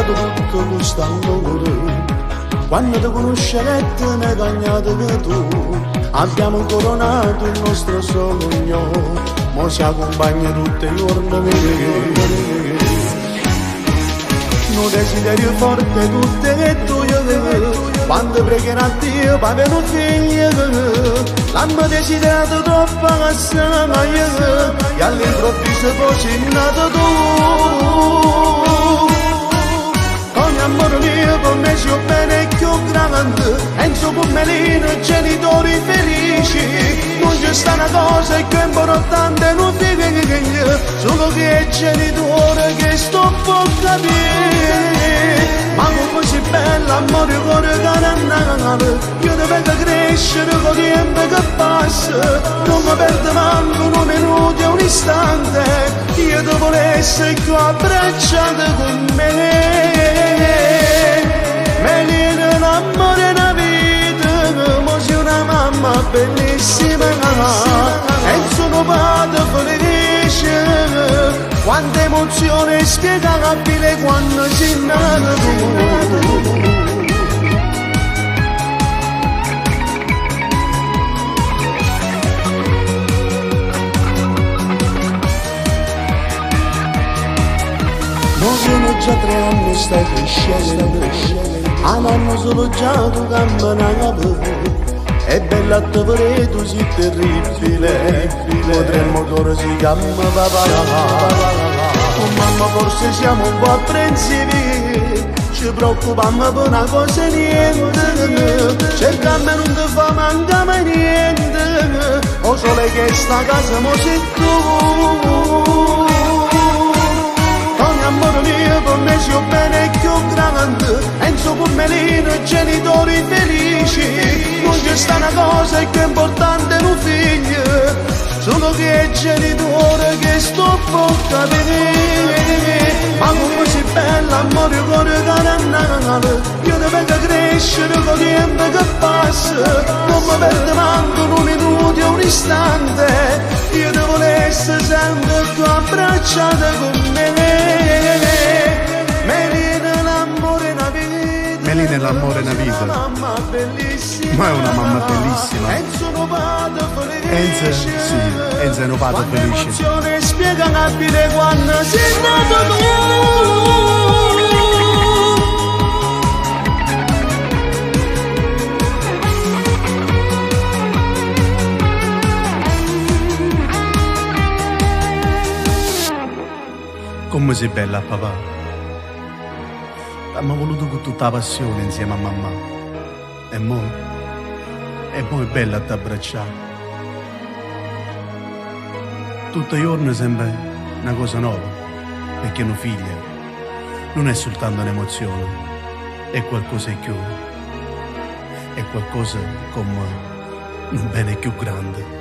cambiato tutto quest'amore. Quando ti conoscerete mi hai cagnato che tu. Abbiamo coronato il nostro sogno, mo si accompagna tutti i giorni. Un desiderio forte tutte che tu quando pregherà a Dio per avere un figlio. L'hanno desiderato troppo assai e all'improvviso poi sei nato tu. Ogni amore mio con me sia bene e più grande, Enzo Pommelino, genitori felici. Non c'è sta una cosa più importante, non figlio, solo che è genitore che sto può capire. Ma come sei bella, amore, cuore canannale, io ti vedo crescere con il tempo che passa. Non mi perdo manco un minuto e un istante, io ti volevo essere più abbracciato con me. Melina, l'amore è una vita, mo sei una mamma bellissima e sono padre felice. Quanta emozione spiegabile quando sei nato tu. Sono già 3 anni stai crescendo, un anno solo già tu camminavo. È bella a te per tu sei terribile, potremmo cuore si chiama papà. Oh mamma forse siamo un po' apprensivi, ci preoccupiamo per una cosa e niente, cercando non ti fa mancare niente, o solo che sta casa mo sei tu. Amore mio, con me sia bene e più grande, Enzo Pommelino, genitori felici. Non c'è sta una cosa più importante, un figlio, solo che è genitore che sto può capire. Ma come sei bella, amore, cuore canannale, io ti vedo crescere con il tempo che passa. Non mi perdo manco un minuto e un istante, io ti volevo essere sempre più abbracciata con me. Melina, l'amore è una vita, Melina è l'amore è una vita, ma è una mamma bellissima. Enzo, sì, Enzo è un padre felice. L'emozione spiegabile quando sei nato tu. Come sei bella papà, abbiamo voluto con tutta la passione insieme a mamma. E mo è bella a t'abbracciare. Tutto i giorni sembra una cosa nuova, perché una figlia non è soltanto un'emozione, è qualcosa di più, è qualcosa come un bene più grande.